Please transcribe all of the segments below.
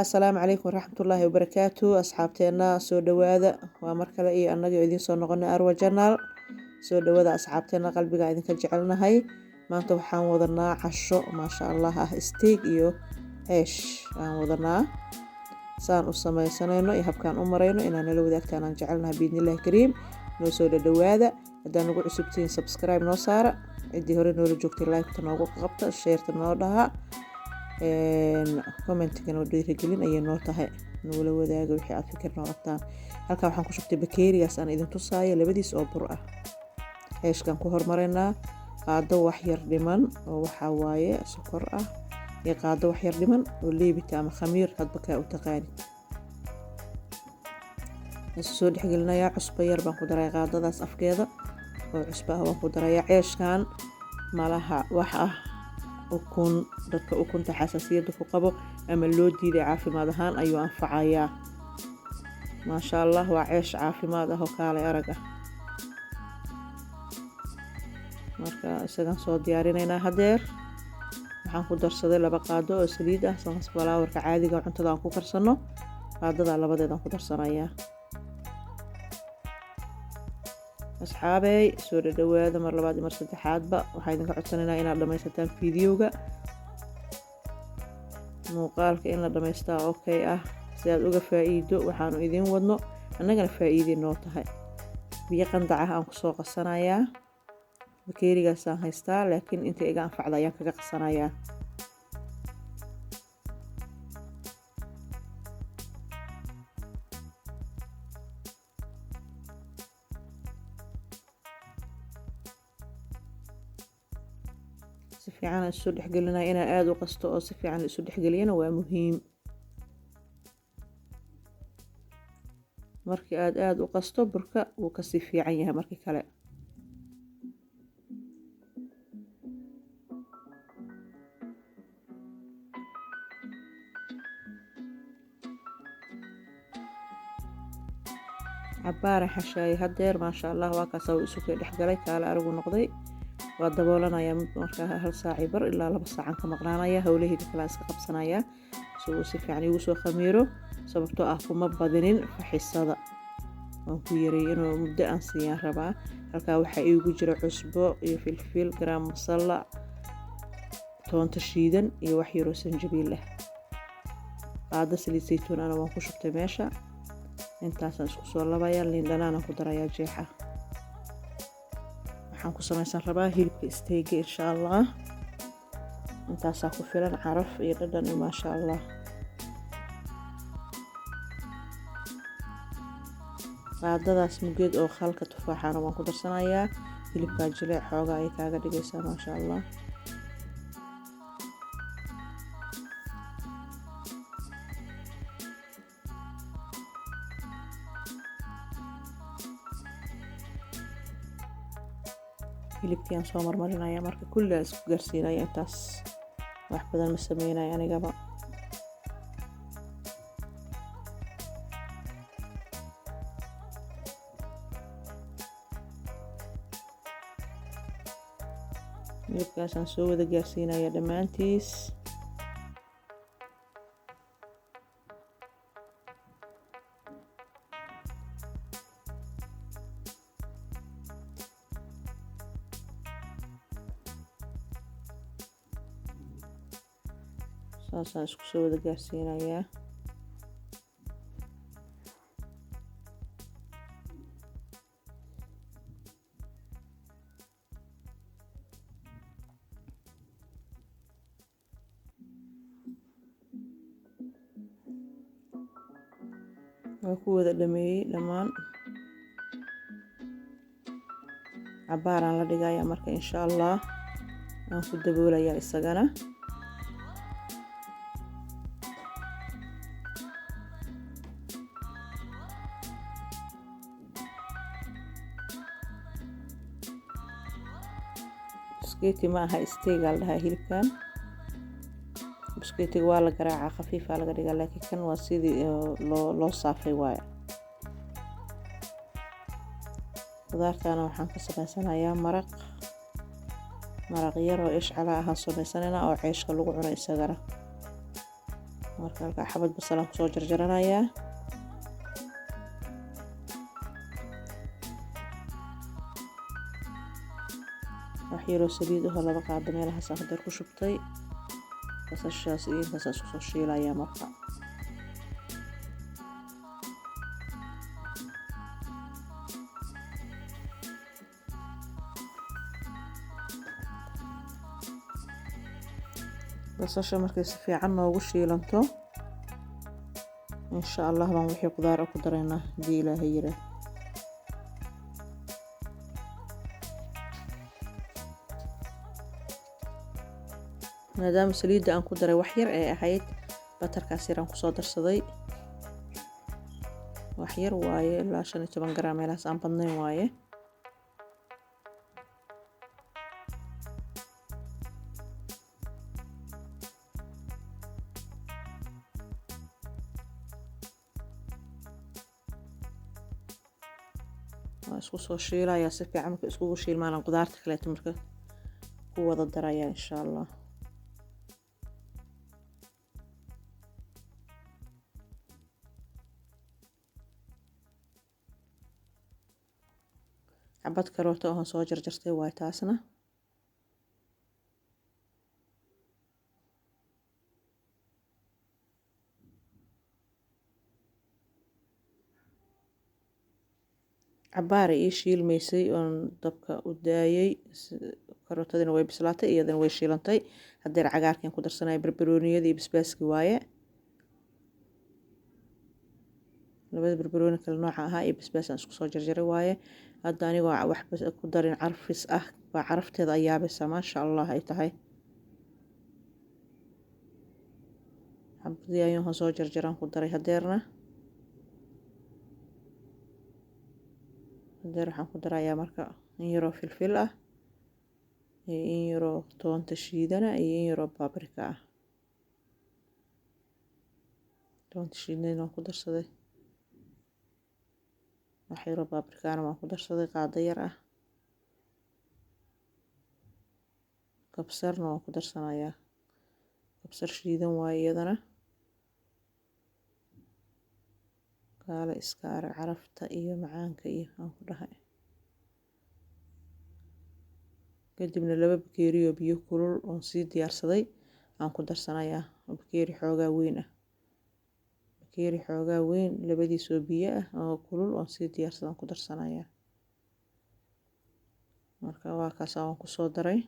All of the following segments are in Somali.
السلام عليكم ورحمة الله وبركاته أصحابتنا سو دواذا ومركلة إيه أنجي إذن سو نقولنا أروى جنال سو دواذا أصحابتنا قلبي قاعدين كجعلنا هاي ما أنتو حان وضرنا عشو ما شاء الله استيق إيو إيش وضرنا سان أصمي سنينو يهب كان أمرينو إنا نلو ذاك كان جعلنا بإذن الله كريم نو سو دواذا هدان نقول عسبتين سبسكرايب نو سارة إدي هوري نولو جوكتي لايك تنوغو قبطة الشير تنوضها commentigan oo dhiirigelin ayay noo tahay nagula wadaaga wixii aad fikir noo qabtaan halkan waxaan ku shubtay bakeerigaas aan idin tusaayo labadiis oo bur ah ceeshkan ku hormarinaa qaado wax yar dhiman oo waxa waaye sokor ah iyo qaado wax yar dhiman oo leebita ama khamiir hadba ka u taqaanid soo dhexgelinayaa cusbo yar baan ku daray qaadadaas afkeeda oo cusbo ah waan ku darayaa ceeshkan malaha wax ah ukun dadka ukunta xasaasiyada ku qabo ama loo diiday caafimaad ahaan ayuu anfacayaa ma sha Allah waa ceesh caafimaad ah oo kale arag ah marka isagan soo diyaarinaynaa hadeer waxaan ku darsaday 2 qaado oo saliid ah sunflower-ka caadiga cuntada aan ku karsano qaadada labadeedan ku darsanayaa asxaabay soo dhawaada mar labaad mar saddexaadba waxaan idinka codsanaynaa inaad dhamaysataan fiidiyowga muuqaalka in la dhamaystaa okay ah si aad uga faa'iido waxaanu idin wadno annagana faa'iido noo tahay biyo qandac ah aan ku soo qasanayaa bakeerigaas aan haystaa laakiin inta iga anfacda ayaan kaga qasanayaa si fiican isu dhexgelinaa inaa aad u qasto oo si fiican isu dhexgeliyana waa muhiim markii aad u qasto burka wuu ka si fiican yahay markii kale cabaara xashaay hadeer ma sha Allah waa kaas oo isu dhexgalay kala aragu noqday waa daboolanaya marka hal saac bar ilaa 2 saac ka maqnaanaya hawlahayda kala iska qabsanaya soo si fiican igu soo khamiiro sababtoo ah kuma badinin faxisada oo ku yaray inuu muddo aan siiyaan rabaa halka waxa igu jira cusbo iyo filfil gram masala toonta shiidan iyo wax yar oo sanjabiil ah qaado saliid saytuun ana waan ku shubtay meesha intaas isku soo labayaa liin dhanaan ku darayaa jeexa waxaan ku samaysan rabaa hilibka steak insha Allah intaas ku filan caraf iyo dhadhan ma sha Allah qaadadaas mugeed oo khalka tufaaxana waan ku darsanayaa hilibka jileec xooga ay kaaga dhigaysaa ma sha Allah hilibkian soo marmarinaya marka kulli isku garsiinaya intaas wax badan ma sameeyay anigaba hilibkaasan soo wada gaarsiinaya dhamaantiis saasaan isku soo wada gaarsiinayaa waa ku wada dhameeyay dhammaan cabaaraan la dhigayaa marka insha Allah aan ku daboolayaa isagana biskeeti ma aha steak la dhahaa hilibkan biskeetiga waa la garaaca khafiif laga dhigaa laakiin kan waa sidii loo saafay waay qudaartana waxaan ka samaysanayaa maraq yar oo ishcala ah samaysanayna oo ceeshka lagu cuno isagana marka halkaa xabad basalaan kusoo jarjaranayaa. wax yaroo saliid ahoo 2 qaado meelahaas hadeer ku shubtay. basashaas iyo intaas isku soo shiilayaa marka. basasha markay si fiican noogu shiilanto insha Allah baan wixii qudaar ku dareynaa hadii Ilaahay yiraahdo. maadaama saliidda aan ku daray wax yar ee ahayd batarkaas yar aan ku soo darsaday. wax yar waaye ilaa 15 gram meelahaas aan badnayn waaye. isku soo shiilaya si fiican marka isku shiilmaan qudaarta kale marka ku wada daraya insha Allah. xabad karooto oo soo jarjartay way taasna. cabaar ii shiilmaysay oo dabka u daayay. karootadina way bislaatay iyadana way shiilantay. hadeer cagaarkan ku darsanay barbarooniyada iyo basbaaska waaye. labada barbarooni kala nooca ah iyo basbaas aan isku soo jarjaray waaye. hadda aniga wax ku darin carfis ah waa carafteeda ayaabaysa ma sha Allah ay tahay. xabadii ayaan soo jarjaran ku daray hadeerna. hadeer waxaan ku darayaa marka in yaroo filfil ah iyo in yaroo toonta shiidana iyo in yaroo paprika ah. toonta shiidana waan ku darsaday. wax yaroo paprika waan ku darsaday qaado yar ah. kabsarna waan ku darsanayaa. kabsar shiidan waaye iyadana. kaala iska arag carafta iyo macaanka iyo aan ku dhahay. kadibna 2 bakeeri oo biyo kulul oo sii diyaarsaday aan ku darsanayaa. bakeeri xoogaa weyn ah. bakeeri xoogaa weyn labadiisoo biyo ah oo kulul oo sii diyaarsaday aan ku darsanayaa. marka waa kaas aan ku soo daray.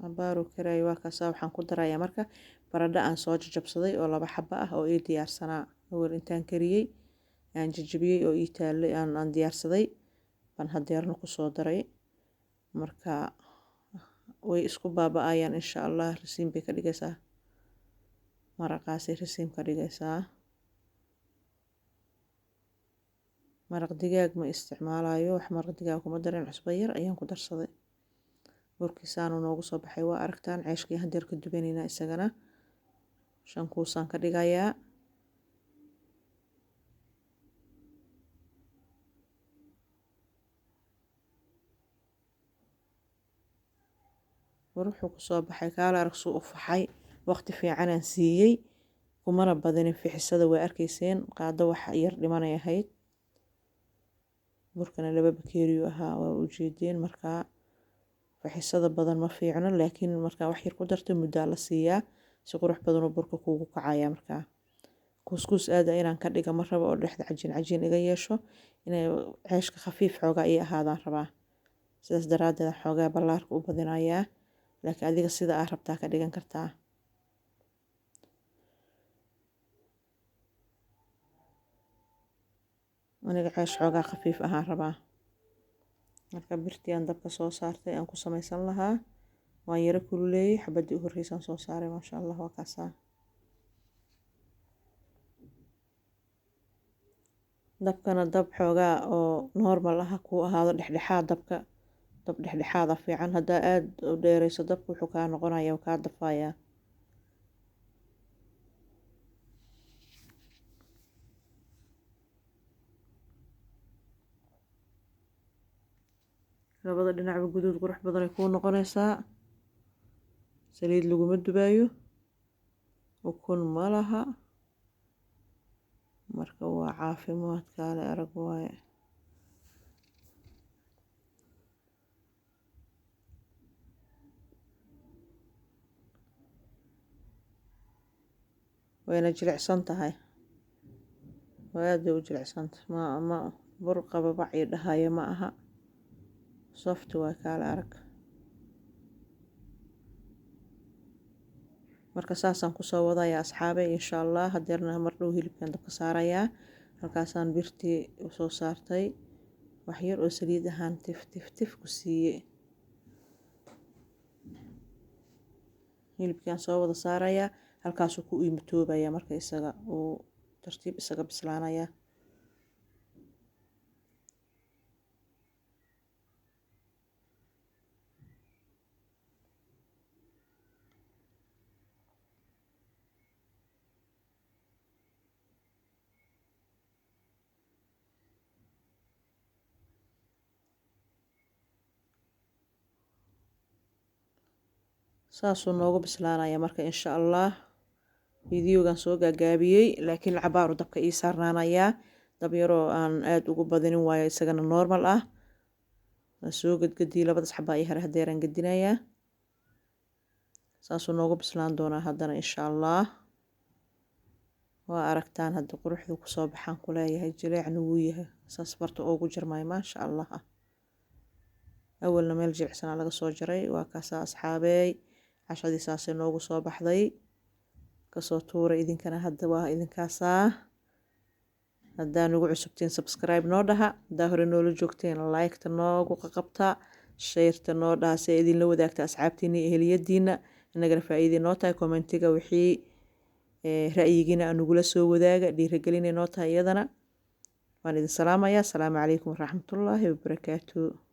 cabaar oo karay waa kaas waxaan ku darayaa marka baradho aan soo jajabsaday oo 2 xabbo ah oo ii diyaarsanaa. awal intaan kariyay aan jajabiyay oo ii taalay aan diyaarsaday baan hadeerna ku soo daray. marka way isku baaba'ayaan insha Allah rasiin bay ka dhigaysaa. maraqaasi rasiin ka dhigaysaa. maraq digaag ma isticmaalayo. wax maraq digaag kuma darin cusbo yar ayaan ku darsaday. burkiisaan noogu soo baxay waa aragtaan ceeshkii hadeer ka dubanayna isagana 5 kuusaan ka dhigayaa. wuxuu ku soo baxay kaala arag suu u faxay. waqti fiican aan siiyay kumana badinin fixisada way arkayseen qaado wax yar dhimanay ahayd. burkana 2 bakeeri ahaa waa u jeedeen marka fixisada badan ma fiicno laakiin marka wax yar ku darto muddo la siiyaa si qurux badan oo burka kuugu kacaya. marka couscous aad inaan ka dhiga ma rabo oo dhexda cajiin iga yeesho inay ceeshka khafiif xoogaa ii ahaadaan rabaa. sidaas daraadeed xoogaa ballaarka u badinayaa laakiin adiga sida aad rabtaa ka dhigan kartaa. aniga ceesh xoogaa khafiif ahaan rabaa. marka birtii aan dabka soo saartay aan ku samaysan lahaa waan yara kululeeyay. xabadii u horreysaan soo saaray ma sha Allah waa kaasa. dabkana dab xoogaa oo normal ah ku ahaado dhexdhexaad dabka. dab dhexdhexaad ah fiican hadaa aad u dheerayso dabku wuxuu ka noqonayaa oo ka dafayaa. labada dhinacba guduud qurux badan ay kuu noqonaysaa. saliid laguma dubaayo, ukun ma laha, marka waa caafimaad kaale arag waaye. wayna jilicsan tahay, aad bay u jilicsan tahay, ma bur qababac iyo dhahaya ma aha, soft waa kaale arag. marka saasaan kusoo wadaya asxaabay insha Allah. hadeerna mar dhow hilibkan dabka saarayaa, halkaasaan birtii usoo saartay wax yar oo saliid ahaan tif ku siiye. hilibkan soo wada saarayaa, halkaasuu ku imitoobaya, marka isaga uu tartiib isaga bislaanaya. saasuu noogu bislaanaya marka insha Allah. fiidiyogan soo gaagaabiyey, laakiin cabaaru dabka ii saarnaanayaa, dab yaroo aan aad ugu badinin waayo, isagana normal ah. waan soo gadgadiyey, labadaas xabaa ii hare hadeeraan gadinayaa. saasuu noogu bislaan doonaa haddana insha Allah. waa aragtaan hadda quruxdu kusoo baxaan ku leeyahay, jileecna wuu yahay, saas barta oogu jarmay maasha Allah ah. awalna meel jilicsanaa laga soo jaray. waa kaasaa asxaabey, cashadii saasay noogu soo baxday, kasoo tuura idinkana. hadda waa idinkaasaa. haddaa nagu cusubtiin subscribe noo dhaha, haddaa hore noola joogteen like-ta noogu qaqabta, sheerta noo dhaha si ay idinla wadaagta asxaabtiina iyo eheliyadiina, inagana faa'iiday noo tahay. kommentiga wixii ra'yigiina anugula soo wadaaga, dhiirigelinay noo tahay iyadana. waan idin salaamayaa. asalaamu calaykum waraxmatullaahi wabarakaatuh.